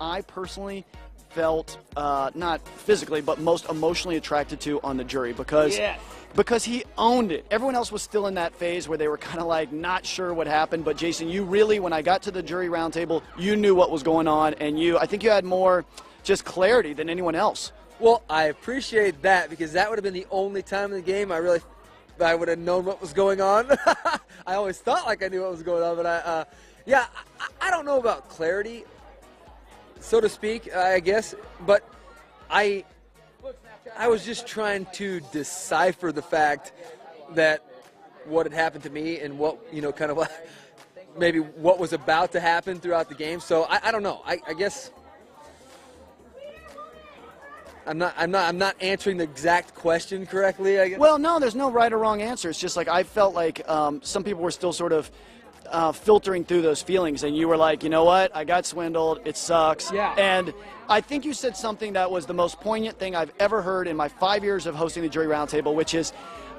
I personally felt not physically, but most emotionally attracted to on the jury because he owned it. Everyone else was still in that phase where they were kind of like not sure what happened. But Jason, you really, when I got to the jury roundtable, you knew what was going on, and I think you had more just clarity than anyone else. Well, I appreciate that because that would have been the only time in the game I would have known what was going on. I always thought like I knew what was going on, but I don't know about clarity, so to speak, I guess, but I was just trying to decipher the fact that what had happened to me and what, kind of maybe what was about to happen throughout the game. So I don't know. I guess I'm not answering the exact question correctly, I guess. Well, no, there's no right or wrong answer. It's just like I felt like some people were still sort of filtering through those feelings, and you were like, you know what, I got swindled, it sucks. Yeah. And I think you said something that was the most poignant thing I've ever heard in my 5 years of hosting the jury roundtable, which is,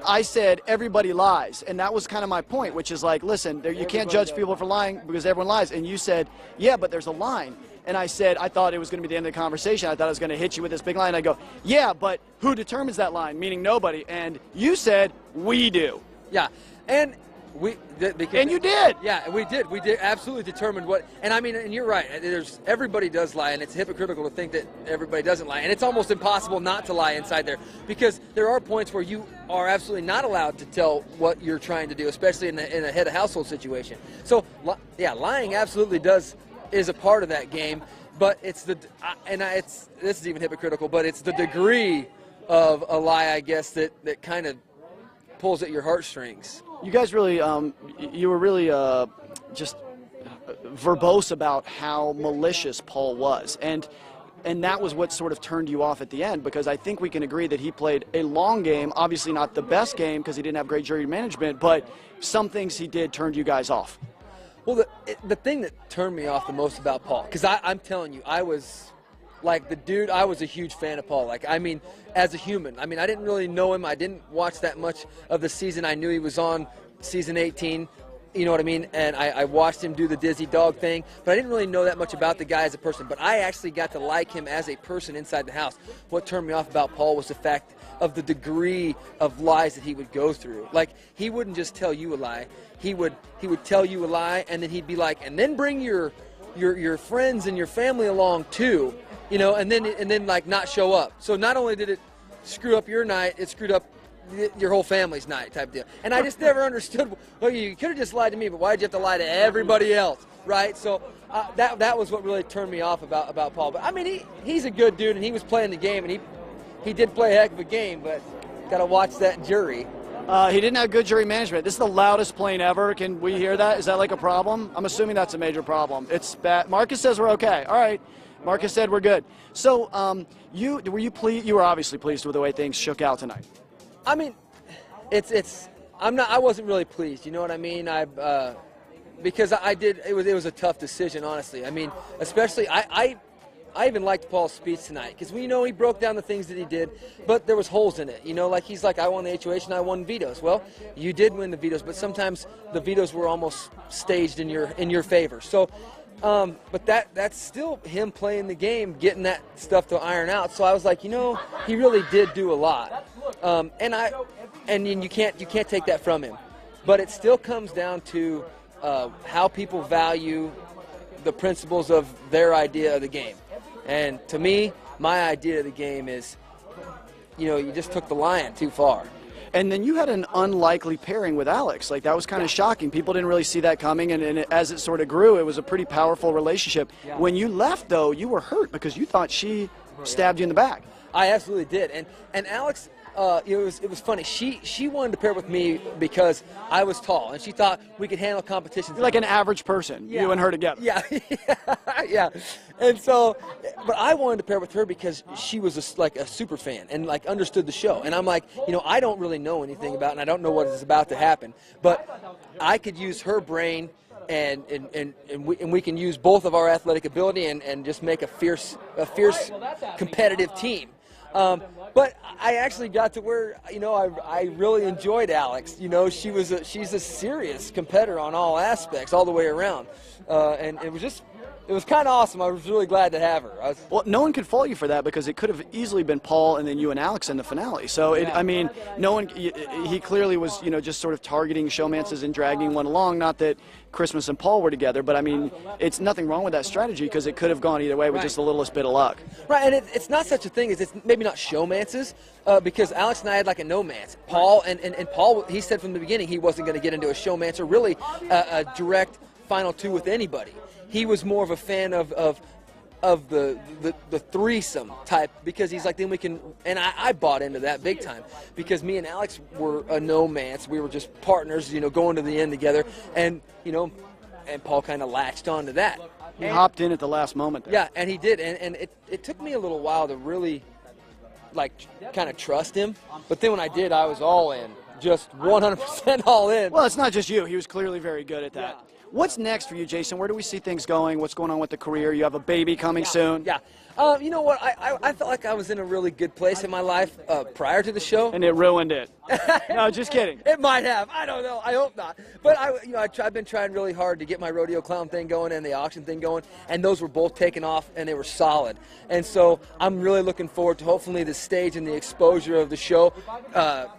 I said, everybody lies. And that was kind of my point, which is like, listen, you can't judge people for lying because everyone lies. And you said, yeah, but there's a line. And I said, I thought it was going to be the end of the conversation. I thought I was going to hit you with this big line. I go, yeah, but who determines that line? Meaning nobody. And you said, we do. Yeah. And and you did. Yeah, we did. We did absolutely determine what. And I mean, and you're right. Everybody does lie, and it's hypocritical to think that everybody doesn't lie. And it's almost impossible not to lie inside there because there are points where you are absolutely not allowed to tell what you're trying to do, especially in a head of household situation. So, yeah, lying absolutely is a part of that game. But this is even hypocritical. But it's the degree of a lie, I guess, that kind of pulls at your heartstrings. You guys really, you were really just verbose about how malicious Paul was. And that was what sort of turned you off at the end, because I think we can agree that he played a long game, obviously not the best game because he didn't have great jury management, but some things he did turned you guys off. Well, the thing that turned me off the most about Paul, because I'm telling you, I was a huge fan of Paul. Like, I mean, as a human. I mean, I didn't really know him. I didn't watch that much of the season. I knew he was on season 18, you know what I mean? And I watched him do the Dizzy Dog thing, but I didn't really know that much about the guy as a person. But I actually got to like him as a person inside the house. What turned me off about Paul was the fact of the degree of lies that he would go through. Like, he wouldn't just tell you a lie. He would tell you a lie, and then he'd be like, and then bring your friends and your family along too. You know, and then like not show up. So not only did it screw up your night, it screwed up your whole family's night type deal. And I just never understood, well, you could have just lied to me, but why did you have to lie to everybody else, right? So that was what really turned me off about Paul. But I mean, he's a good dude, and he was playing the game, and he did play a heck of a game, but got to watch that jury. He didn't have good jury management. This is the loudest plane ever. Can we hear that? Is that like a problem? I'm assuming that's a major problem. It's bad. Marcus says we're okay. All right. Marcus said we're good. So were you pleased? You were obviously pleased with the way things shook out tonight. I mean, I wasn't really pleased. You know what I mean? Because it was a tough decision, honestly. I mean, especially I even liked Paul's speech tonight because he broke down the things that he did, but there was holes in it. You know, like he's like, I won the HOH and I won vetoes. Well, you did win the vetoes, but sometimes the vetoes were almost staged in your favor. So. But that's still him playing the game, getting that stuff to iron out. So I was like, he really did do a lot, and you can't take that from him. But it still comes down to how people value the principles of their idea of the game. And to me, my idea of the game is, you just took the lion too far. And then you had an unlikely pairing with Alex. Like, that was kind of shocking. People didn't really see that coming, and as it sort of grew, it was a pretty powerful relationship. Yeah. When you left, though, you were hurt because you thought she stabbed you in the back. I absolutely did. And Alex, it was funny. She wanted to pair with me because I was tall, and she thought we could handle competition. You're like an average person, yeah. You and her together. Yeah, yeah. And so, but I wanted to pair with her because she was like a super fan and like understood the show. And I'm like, I don't really know anything about it, and I don't know what is about to happen. But I could use her brain, and we can use both of our athletic ability and just make a fierce competitive team. But I actually got to where, I really enjoyed Alex. she's a serious competitor on all aspects, all the way around. And it it was kind of awesome. I was really glad to have her. Well, no one could fault you for that because it could have easily been Paul and then you and Alex in the finale. So, I mean, no one, he clearly was, just sort of targeting showmances and dragging one along. Not that Christmas and Paul were together, but I mean, it's nothing wrong with that strategy because it could have gone either way with just the littlest bit of luck. Right, and it's not such a thing as it's maybe not showmances because Alex and I had like a no-mance. Paul, and Paul, he said from the beginning he wasn't going to get into a showmance or really a direct final two with anybody. He was more of a fan of the threesome type because he's like, then we can, and I bought into that big time because me and Alex were a no-mance. We were just partners, going to the end together, and and Paul kind of latched onto that. He hopped in at the last moment there. Yeah, and he did, and it took me a little while to really kind of trust him, but then when I did, I was all in, just 100% all in. Well, it's not just you. He was clearly very good at that. What's next for you, Jason? Where do we see things going? What's going on with the career? You have a baby coming soon. Yeah. You know what? I felt like I was in a really good place in my life prior to the show. And it ruined it. No, just kidding. It might have. I don't know. I hope not. But I've been trying really hard to get my rodeo clown thing going and the auction thing going, and those were both taken off, and they were solid. And so I'm really looking forward to hopefully the stage and the exposure of the show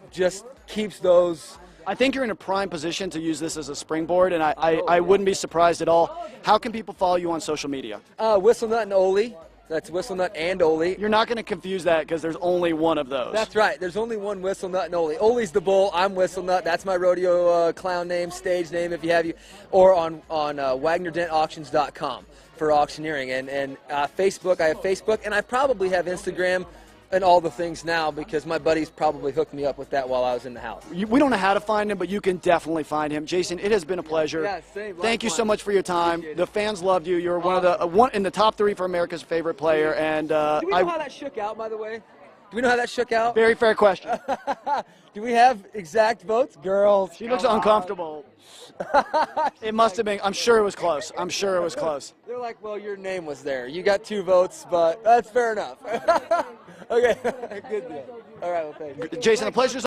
just keeps those. I think you're in a prime position to use this as a springboard, and I wouldn't be surprised at all. How can people follow you on social media? Whistlenut and Ole. That's Whistlenut and Ole. You're not going to confuse that because there's only one of those. That's right. There's only one Whistlenut and Ole. Ole's the bull. I'm Whistlenut. That's my rodeo clown name, stage name, if you have you. Or on WagnerDentAuctions.com for auctioneering. And Facebook, I have Facebook, and I probably have Instagram and all the things now because my buddies probably hooked me up with that while I was in the house. We don't know how to find him, but you can definitely find him. Jason, it has been a pleasure. Yeah, same. Thank you so much for your time. The fans loved you. You're one of the one in the top 3 for America's favorite player. And do we know how that shook out, by the way? Do we know how that shook out? Very fair question. Do we have exact votes? Girls. She looks uncomfortable. It must have been. I'm sure it was close. I'm sure it was close. They're like, well, your name was there. You got 2 votes, but that's fair enough. Okay, good deal. All right, well, thank you. Jason, a pleasure.